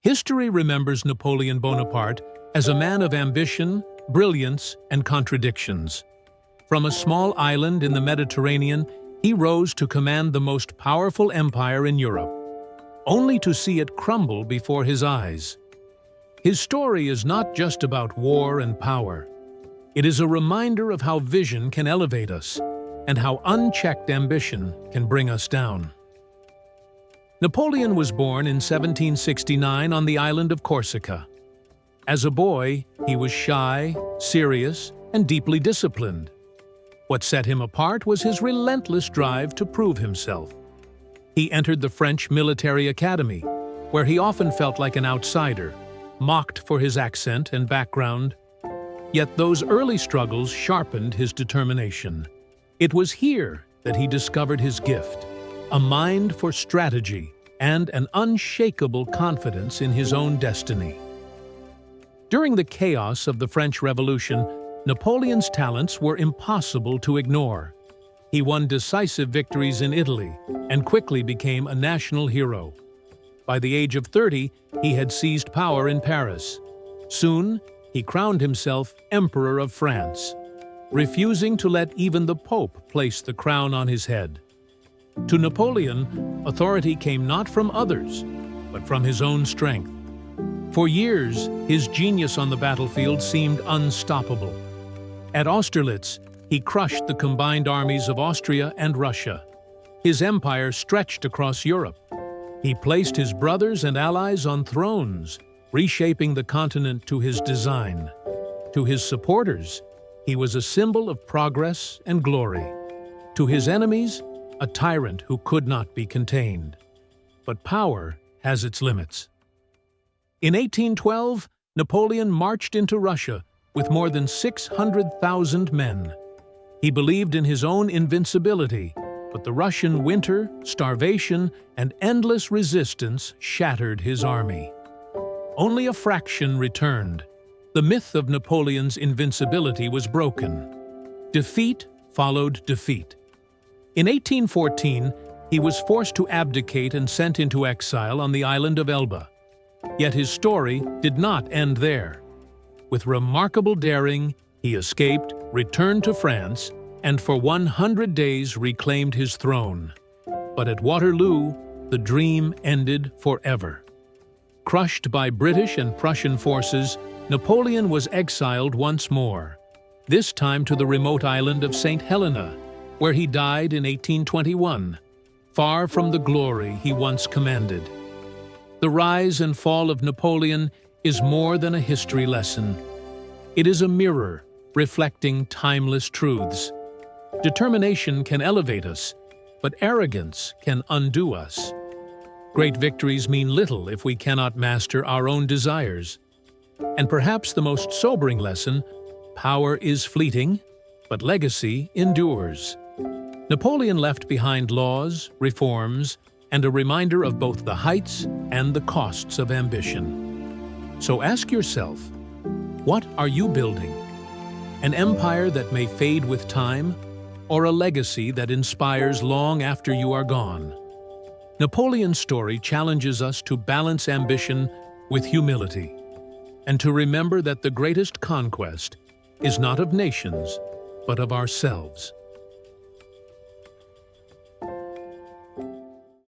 History remembers Napoleon Bonaparte as a man of ambition, brilliance, and contradictions. From a small island in the Mediterranean, he rose to command the most powerful empire in Europe, only to see it crumble before his eyes. His story is not just about war and power. It is a reminder of how vision can elevate us and how unchecked ambition can bring us down. Napoleon was born in 1769 on the island of Corsica. As a boy, he was shy, serious, and deeply disciplined. What set him apart was his relentless drive to prove himself. He entered the French military academy, where he often felt like an outsider, mocked for his accent and background. Yet those early struggles sharpened his determination. It was here that he discovered his gift, a mind for strategy and an unshakable confidence in his own destiny. During the chaos of the French Revolution, Napoleon's talents were impossible to ignore. He won decisive victories in Italy and quickly became a national hero. By the age of 30, he had seized power in Paris. Soon, he crowned himself Emperor of France, refusing to let even the Pope place the crown on his head. To Napoleon, authority came not from others, but from his own strength. For years, his genius on the battlefield seemed unstoppable. At Austerlitz, he crushed the combined armies of Austria and Russia. His empire stretched across Europe. He placed his brothers and allies on thrones, reshaping the continent to his design. To his supporters, he was a symbol of progress and glory. To his enemies, a tyrant who could not be contained. But power has its limits. In 1812, Napoleon marched into Russia with more than 600,000 men. He believed in his own invincibility, but the Russian winter, starvation, and endless resistance shattered his army. Only a fraction returned. The myth of Napoleon's invincibility was broken. Defeat followed defeat. In 1814, he was forced to abdicate and sent into exile on the island of Elba. Yet his story did not end there. With remarkable daring, he escaped, returned to France, and for 100 days reclaimed his throne. But at Waterloo, the dream ended forever. Crushed by British and Prussian forces, Napoleon was exiled once more, this time to the remote island of St. Helena, where he died in 1821, far from the glory he once commanded. The rise and fall of Napoleon is more than a history lesson. It is a mirror reflecting timeless truths. Determination can elevate us, but arrogance can undo us. Great victories mean little if we cannot master our own desires. And perhaps the most sobering lesson, power is fleeting, but legacy endures. Napoleon left behind laws, reforms, and a reminder of both the heights and the costs of ambition. So ask yourself, what are you building? An empire that may fade with time, or a legacy that inspires long after you are gone? Napoleon's story challenges us to balance ambition with humility, and to remember that the greatest conquest is not of nations, but of ourselves.